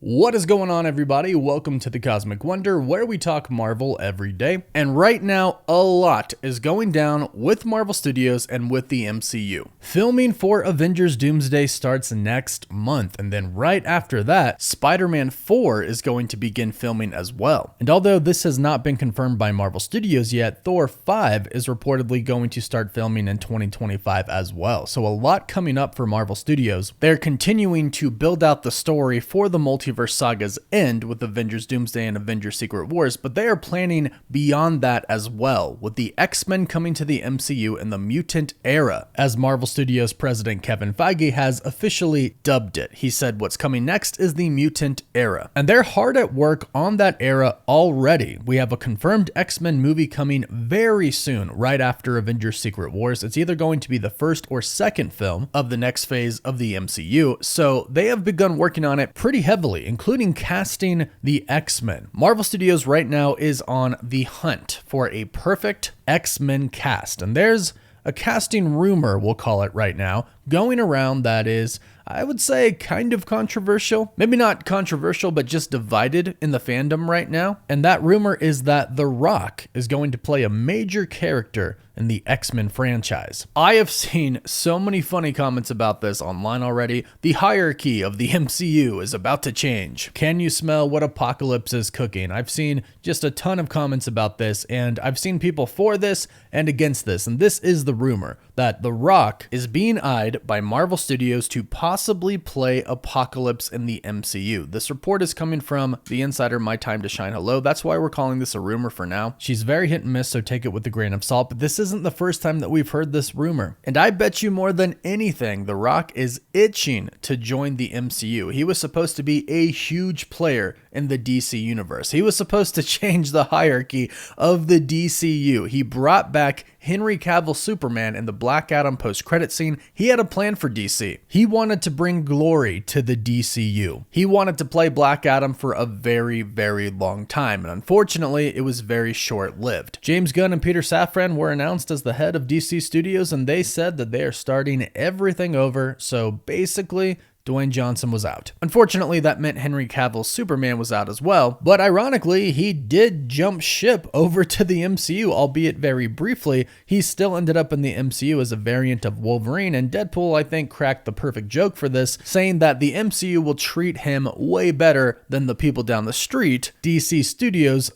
What is going on, everybody? Welcome to the Cosmic Wonder, where we talk Marvel every day. And right now, a lot is going down with Marvel Studios and with the MCU. Filming for Avengers Doomsday starts next month, and then right after that, Spider-Man 4 is going to begin filming as well. And although this has not been confirmed by Marvel Studios yet, Thor 5 is reportedly going to start filming in 2025 as well. So a lot coming up for Marvel Studios. They're continuing to build out the story for the multiverse saga's end with Avengers Doomsday and Avengers Secret Wars, but they are planning beyond that as well, with the X-Men coming to the MCU in the mutant era, as Marvel Studios president Kevin Feige has officially dubbed it. He said what's coming next is the mutant era, and they're hard at work on that era already. We have a confirmed X-Men movie coming very soon, right after Avengers Secret Wars. It's either going to be the first or second film of the next phase of the MCU, so they have begun working on it pretty heavily, including casting the X-Men. Marvel Studios right now is on the hunt for a perfect X-Men cast, and there's a casting rumor, we'll call it right now, going around that is, I would say, kind of controversial. Maybe not controversial, but just divided in the fandom right now. And that rumor is that The Rock is going to play a major character in the X-Men franchise. I have seen so many funny comments about this online already. The hierarchy of the MCU is about to change. Can you smell what Apocalypse is cooking? I've seen just a ton of comments about this, and I've seen people for this and against this. And this is the rumor that The Rock is being eyed by Marvel Studios to possibly play Apocalypse in the MCU. This report is coming from the insider My Time to Shine Hello. That's why we're calling this a rumor for now. She's very hit and miss, so take it with a grain of salt, but this isn't the first time that we've heard this rumor. And I bet you more than anything, The Rock is itching to join the MCU. He was supposed to be a huge player in the DC universe. He was supposed to change the hierarchy of the DCU. He brought back Henry Cavill Superman in the Black Adam post-credit scene. He had a plan for DC. He wanted to bring glory to the DCU. He wanted to play Black Adam for a very, very long time, and unfortunately, it was very short-lived. James Gunn and Peter Safran were announced as the head of DC Studios, and they said that they are starting everything over, so basically, Dwayne Johnson was out. Unfortunately, that meant Henry Cavill's Superman was out as well, but ironically, he did jump ship over to the MCU, albeit very briefly. He still ended up in the MCU as a variant of Wolverine, and Deadpool, I think, cracked the perfect joke for this, saying that the MCU will treat him way better than the people down the street, DC Studios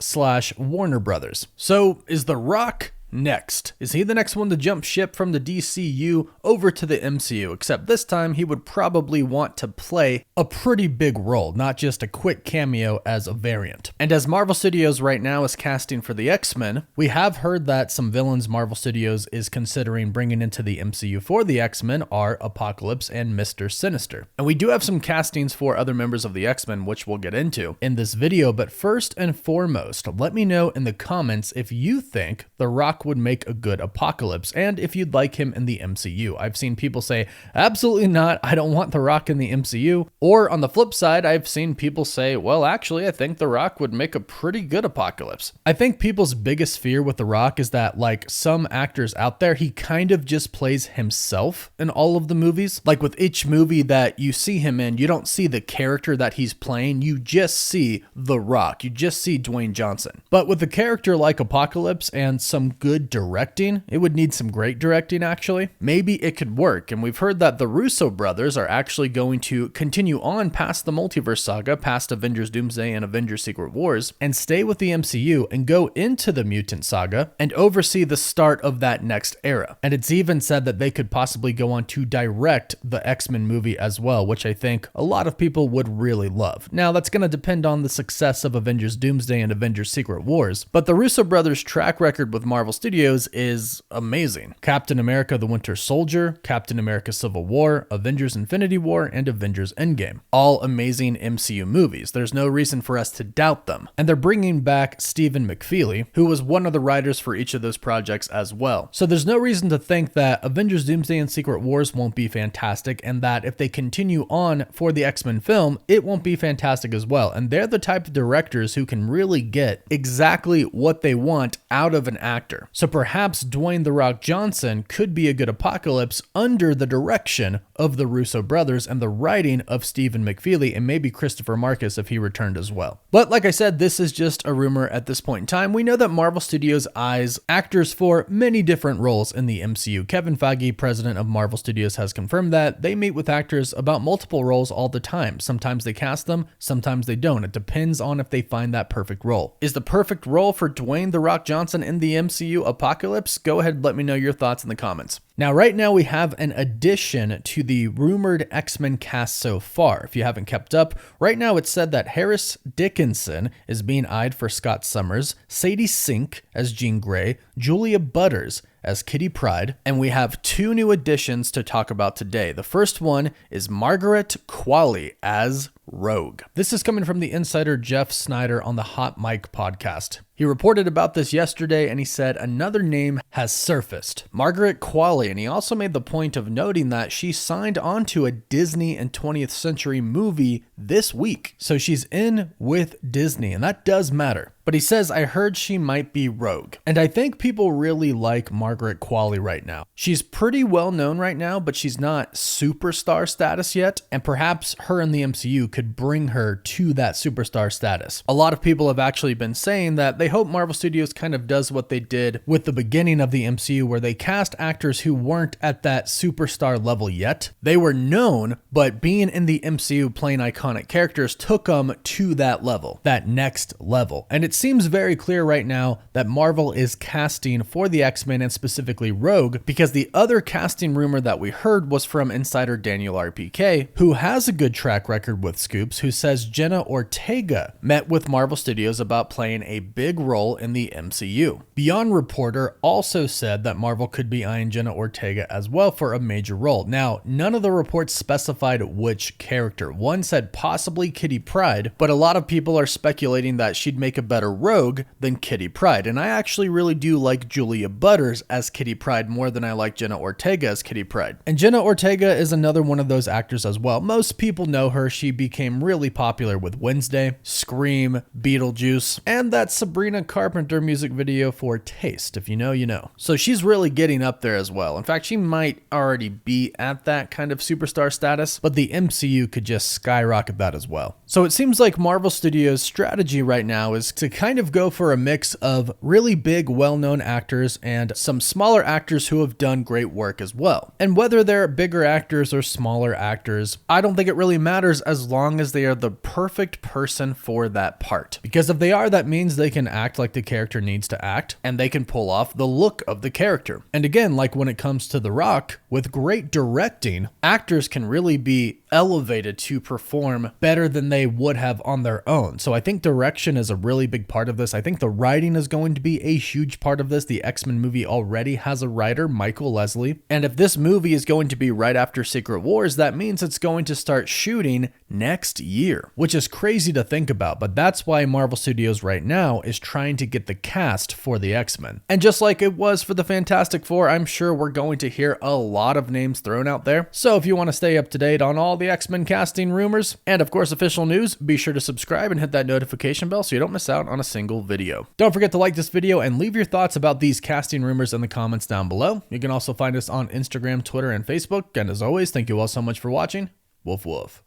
/ Warner Brothers. So, is The Rock next? Is he the next one to jump ship from the DCU over to the MCU? Except this time he would probably want to play a pretty big role, not just a quick cameo as a variant. And as Marvel Studios right now is casting for the X-Men, we have heard that some villains Marvel Studios is considering bringing into the MCU for the X-Men are Apocalypse and Mr. Sinister. And we do have some castings for other members of the X-Men, which we'll get into in this video, but first and foremost, let me know in the comments if you think The Rock would make a good Apocalypse, and if you'd like him in the MCU. I've seen people say, absolutely not, I don't want The Rock in the MCU. Or on the flip side, I've seen people say, well, actually, I think The Rock would make a pretty good Apocalypse. I think people's biggest fear with The Rock is that, like some actors out there, he kind of just plays himself in all of the movies. Like with each movie that you see him in, you don't see the character that he's playing, you just see The Rock. You just see Dwayne Johnson. But with a character like Apocalypse and some good directing, it would need some great directing actually, maybe it could work. And we've heard that the Russo brothers are actually going to continue on past the multiverse saga, past Avengers Doomsday and Avengers Secret Wars, and stay with the MCU and go into the mutant saga and oversee the start of that next era. And it's even said that they could possibly go on to direct the X-Men movie as well, which I think a lot of people would really love. Now that's going to depend on the success of Avengers Doomsday and Avengers Secret Wars, but the Russo brothers' track record with Marvel Studios is amazing. Captain America the Winter Soldier, Captain America Civil War, Avengers Infinity War, and Avengers Endgame. All amazing MCU movies. There's no reason for us to doubt them. And they're bringing back Stephen McFeely, who was one of the writers for each of those projects as well. So there's no reason to think that Avengers Doomsday and Secret Wars won't be fantastic, and that if they continue on for the X-Men film, it won't be fantastic as well. And they're the type of directors who can really get exactly what they want out of an actor. So perhaps Dwayne "The Rock" Johnson could be a good Apocalypse under the direction of the Russo brothers and the writing of Stephen McFeely and maybe Christopher Marcus if he returned as well. But like I said, this is just a rumor at this point in time. We know that Marvel Studios eyes actors for many different roles in the MCU. Kevin Feige, president of Marvel Studios, has confirmed that they meet with actors about multiple roles all the time. Sometimes they cast them, sometimes they don't. It depends on if they find that perfect role. Is the perfect role for Dwayne "The Rock" Johnson in the MCU Apocalypse? Go ahead and let me know your thoughts in the comments. Now, right now we have an addition to the rumored X-Men cast so far. If you haven't kept up, right now it's said that Harris Dickinson is being eyed for Scott Summers, Sadie Sink as Jean Grey, Julia Butters as Kitty Pryde, and we have 2 new additions to talk about today. The first one is Margaret Qualley as Rogue. This is coming from the insider Jeff Snyder on the Hot Mic podcast. He reported about this yesterday and he said another name has surfaced, Margaret Qualley, and he also made the point of noting that she signed on to a Disney and 20th Century movie this week. So she's in with Disney, and that does matter. But he says, I heard she might be Rogue. And I think people really like Margaret Qualley right now. She's pretty well known right now, but she's not superstar status yet. And perhaps her in the MCU could bring her to that superstar status. A lot of people have actually been saying that they hope Marvel Studios kind of does what they did with the beginning of the MCU, where they cast actors who weren't at that superstar level yet. They were known, but being in the MCU playing iconic characters took them to that level, that next level. And it seems very clear right now that Marvel is casting for the X-Men and specifically Rogue, because the other casting rumor that we heard was from insider Daniel RPK, who has a good track record with scoops, who says Jenna Ortega met with Marvel Studios about playing a big role in the MCU. Beyond Reporter also said that Marvel could be eyeing Jenna Ortega as well for a major role. Now, none of the reports specified which character. One said possibly Kitty Pryde, but a lot of people are speculating that she'd make a better Rogue than Kitty Pryde, and I actually really do like Julia Butters as Kitty Pryde more than I like Jenna Ortega as Kitty Pryde. And Jenna Ortega is another one of those actors as well. Most people know her. She became really popular with Wednesday, Scream, Beetlejuice, and that Sabrina Carpenter music video for Taste. If you know, you know. So she's really getting up there as well. In fact, she might already be at that kind of superstar status, but the MCU could just skyrocket that as well. So it seems like Marvel Studios' strategy right now is to kind of go for a mix of really big, well-known actors and some smaller actors who have done great work as well. And whether they're bigger actors or smaller actors, I don't think it really matters as long as they are the perfect person for that part. Because if they are, that means they can act like the character needs to act, and they can pull off the look of the character. And again, like when it comes to The Rock, with great directing, actors can really be elevated to perform better than they would have on their own. So I think direction is a really big part of this. I think the writing is going to be a huge part of this. The X-Men movie already has a writer, Michael Leslie. And if this movie is going to be right after Secret Wars, that means it's going to start shooting next year, which is crazy to think about. But that's why Marvel Studios right now is trying to get the cast for the X-Men. And just like it was for the Fantastic Four, I'm sure we're going to hear a lot of names thrown out there. So if you want to stay up to date on all the X-Men casting rumors and of course official news, be sure to subscribe and hit that notification bell so you don't miss out on a single video. Don't forget to like this video and leave your thoughts about these casting rumors in the comments down below. You can also find us on Instagram, Twitter, and Facebook. And as always, thank you all so much for watching. Woof woof.